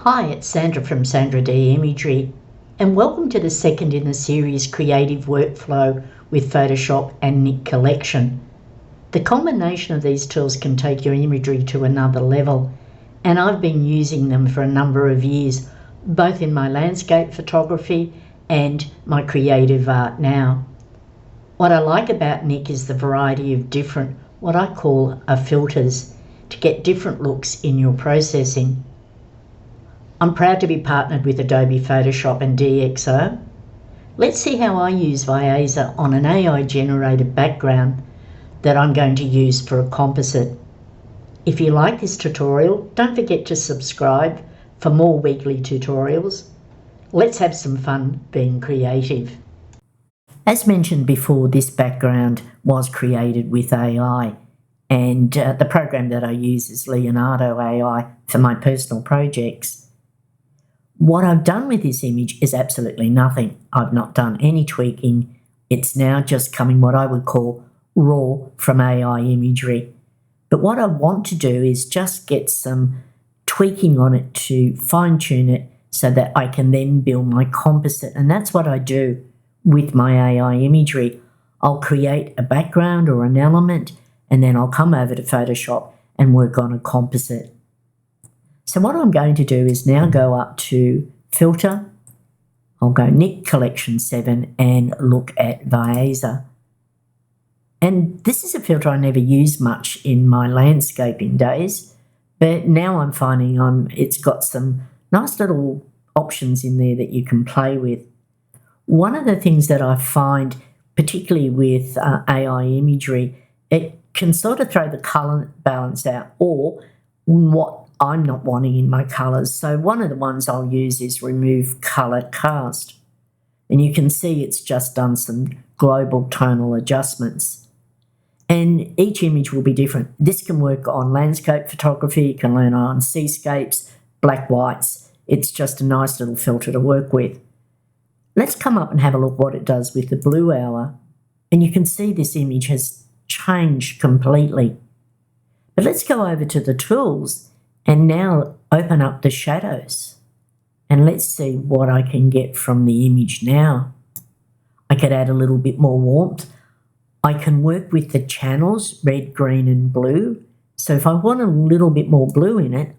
Hi, it's Sandra from SandraD Imagery, and welcome to the second in the series Creative Workflow with Photoshop and Nik Collection. The combination of these tools can take your imagery to another level, and I've been using them for a number of years, both in my landscape photography and my creative art now. What I like about Nik is the variety of different, what I call filters, to get different looks in your processing. I'm proud to be partnered with Adobe Photoshop and DxO. Let's see how I use Viveza on an AI-generated background that I'm going to use for a composite. If you like this tutorial, don't forget to subscribe for more weekly tutorials. Let's have some fun being creative. As mentioned before, this background was created with AI, and the program that I use is Leonardo AI for my personal projects. What I've done with this image is absolutely nothing. I've not done any tweaking. It's now just coming what I would call raw from AI imagery. But what I want to do is just get some tweaking on it to fine-tune it so that I can then build my composite. And that's what I do with my AI imagery. I'll create a background or an element, and then I'll come over to Photoshop and work on a composite. So what I'm going to do is now go up to Filter. I'll go Nik Collection 7 and look at Viveza. And this is a filter I never used much in my landscaping days, but now I'm finding it's got some nice little options in there that you can play with. One of the things that I find, particularly with AI imagery, it can sort of throw the colour balance out, or what I'm not wanting in my colours. So one of the ones I'll use is remove colour cast. And you can see it's just done some global tonal adjustments. And each image will be different. This can work on landscape photography, you can learn on seascapes, black whites. It's just a nice little filter to work with. Let's come up and have a look what it does with the blue hour. And you can see this image has changed completely. But let's go over to the tools and now open up the shadows. And let's see what I can get from the image now. I could add a little bit more warmth. I can work with the channels, red, green and blue. So if I want a little bit more blue in it,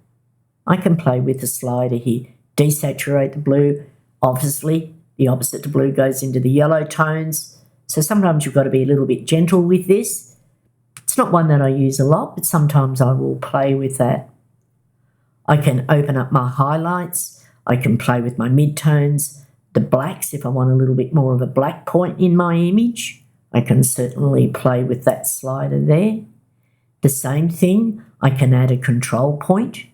I can play with the slider here. Desaturate the blue. Obviously, the opposite to blue goes into the yellow tones. So sometimes you've got to be a little bit gentle with this. It's not one that I use a lot, but sometimes I will play with that. I can open up my highlights. I can play with my midtones, the blacks if I want a little bit more of a black point in my image. I can certainly play with that slider there. The same thing, I can add a control point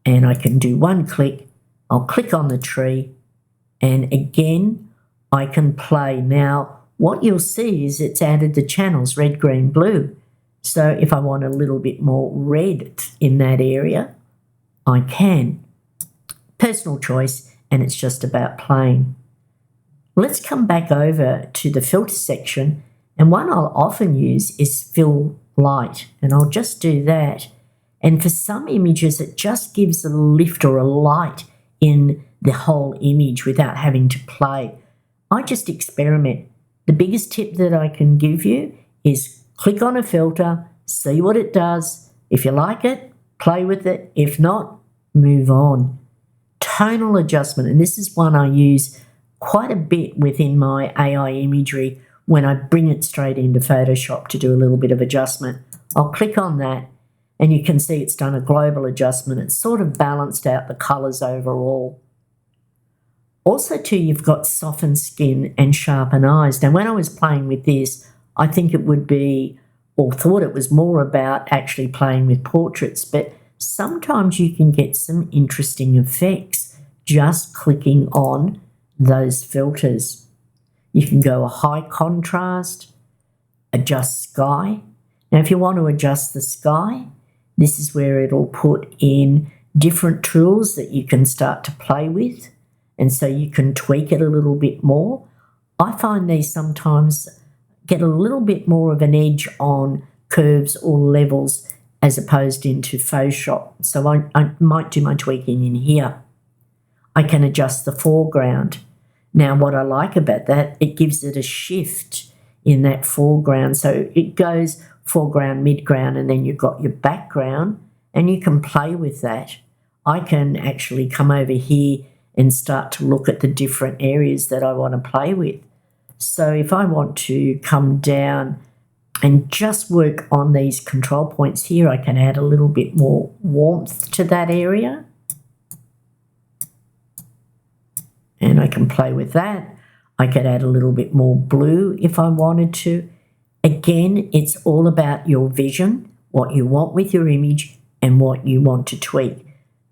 and I can do one click. I'll click on the tree and again, I can play. Now, what you'll see is it's added the channels, red, green, blue. So if I want a little bit more red in that area, I can. Personal choice, and it's just about playing. Let's come back over to the filter section, and one I'll often use is fill light, and I'll just do that. And for some images, it just gives a lift or a light in the whole image without having to play. I just experiment. The biggest tip that I can give you is click on a filter, see what it does. If you like it, play with it. If not, move on. Tonal adjustment, and this is one I use quite a bit within my AI imagery when I bring it straight into Photoshop to do a little bit of adjustment. I'll click on that and you can see it's done a global adjustment. It's sort of balanced out the colours overall. Also too, you've got soften skin and sharpen eyes. Now when I was playing with this, I think it would be, or thought it was more about actually playing with portraits, but sometimes you can get some interesting effects just clicking on those filters. You can go a high contrast, adjust sky. Now, if you want to adjust the sky, this is where it'll put in different tools that you can start to play with. And so you can tweak it a little bit more. I find these sometimes get a little bit more of an edge on curves or levels as opposed into Photoshop. So I might do my tweaking in here. I can adjust the foreground. Now what I like about that, it gives it a shift in that foreground. So it goes foreground, midground, and then you've got your background, and you can play with that. I can actually come over here and start to look at the different areas that I want to play with. So if I want to come down and just work on these control points here, I can add a little bit more warmth to that area. And I can play with that. I could add a little bit more blue if I wanted to. Again, it's all about your vision, what you want with your image and what you want to tweak.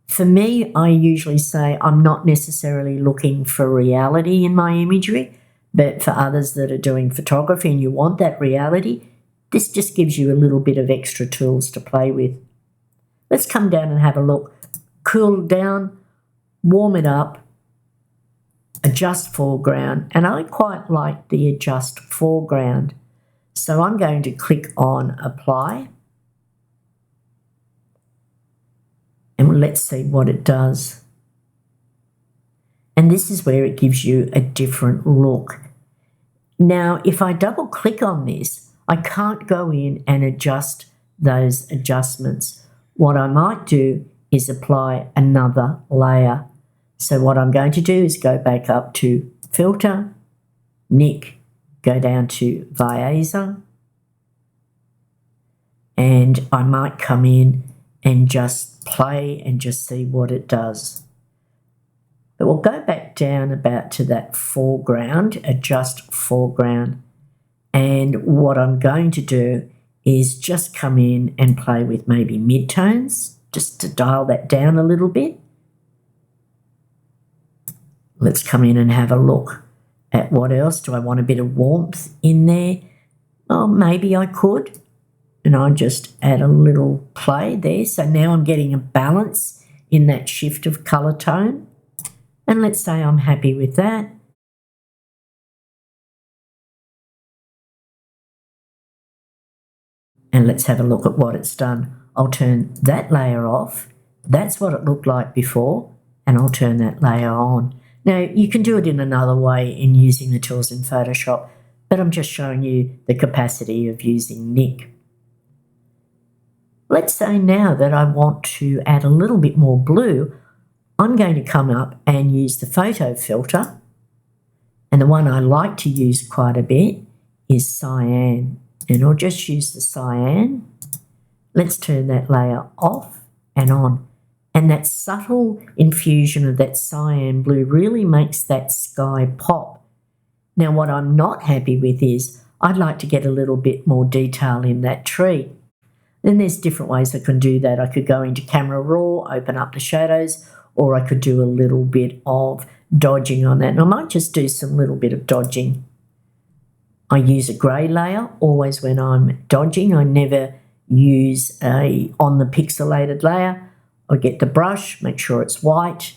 For me, I usually say I'm not necessarily looking for reality in my imagery, but for others that are doing photography and you want that reality, this just gives you a little bit of extra tools to play with. Let's come down and have a look. Cool down, warm it up, adjust foreground, and I quite like the adjust foreground. So I'm going to click on apply. And let's see what it does. And this is where it gives you a different look. Now, if I double click on this, I can't go in and adjust those adjustments. What I might do is apply another layer. So what I'm going to do is go back up to Filter, Nik, go down to Viveza, and I might come in and just play and just see what it does. But we'll go back down about to that foreground, adjust foreground, and what I'm going to do is just come in and play with maybe midtones, just to dial that down a little bit. Let's come in and have a look at what else. Do I want a bit of warmth in there? Oh, maybe I could. And I just add a little play there. So now I'm getting a balance in that shift of colour tone. And let's say I'm happy with that. And let's have a look at what it's done. I'll turn that layer off. That's what it looked like before. And I'll turn that layer on. Now, you can do it in another way in using the tools in Photoshop, but I'm just showing you the capacity of using Nik. Let's say now that I want to add a little bit more blue, I'm going to come up and use the photo filter. And the one I like to use quite a bit is cyan. And I'll just use the cyan. Let's turn that layer off and on. And that subtle infusion of that cyan blue really makes that sky pop. Now, what I'm not happy with is I'd like to get a little bit more detail in that tree. Then there's different ways I can do that. I could go into Camera Raw, open up the shadows, or I could do a little bit of dodging on that. And I might just do some little bit of dodging. I use a grey layer always when I'm dodging. I never use a on the pixelated layer. I get the brush, make sure it's white.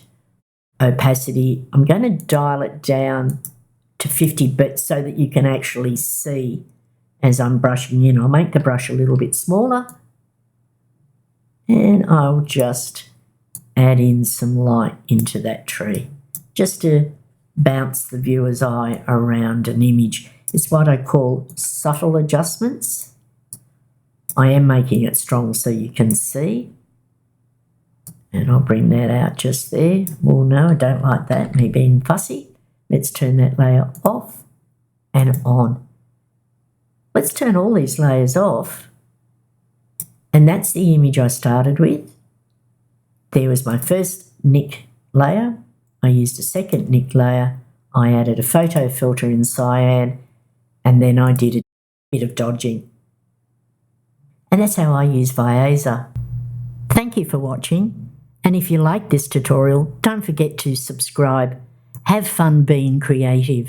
Opacity, I'm going to dial it down to 50 bits so that you can actually see as I'm brushing in. I'll make the brush a little bit smaller. And I'll just add in some light into that tree, just to bounce the viewer's eye around an image. It's what I call subtle adjustments. I am making it strong so you can see. And I'll bring that out just there. Well, no, I don't like that, me being fussy. Let's turn that layer off and on. Let's turn all these layers off. And that's the image I started with. There was my first Nik layer. I used a second Nik layer. I added a photo filter in cyan, and then I did a bit of dodging. And that's how I use Viveza. Thank you for watching. And if you like this tutorial, don't forget to subscribe. Have fun being creative.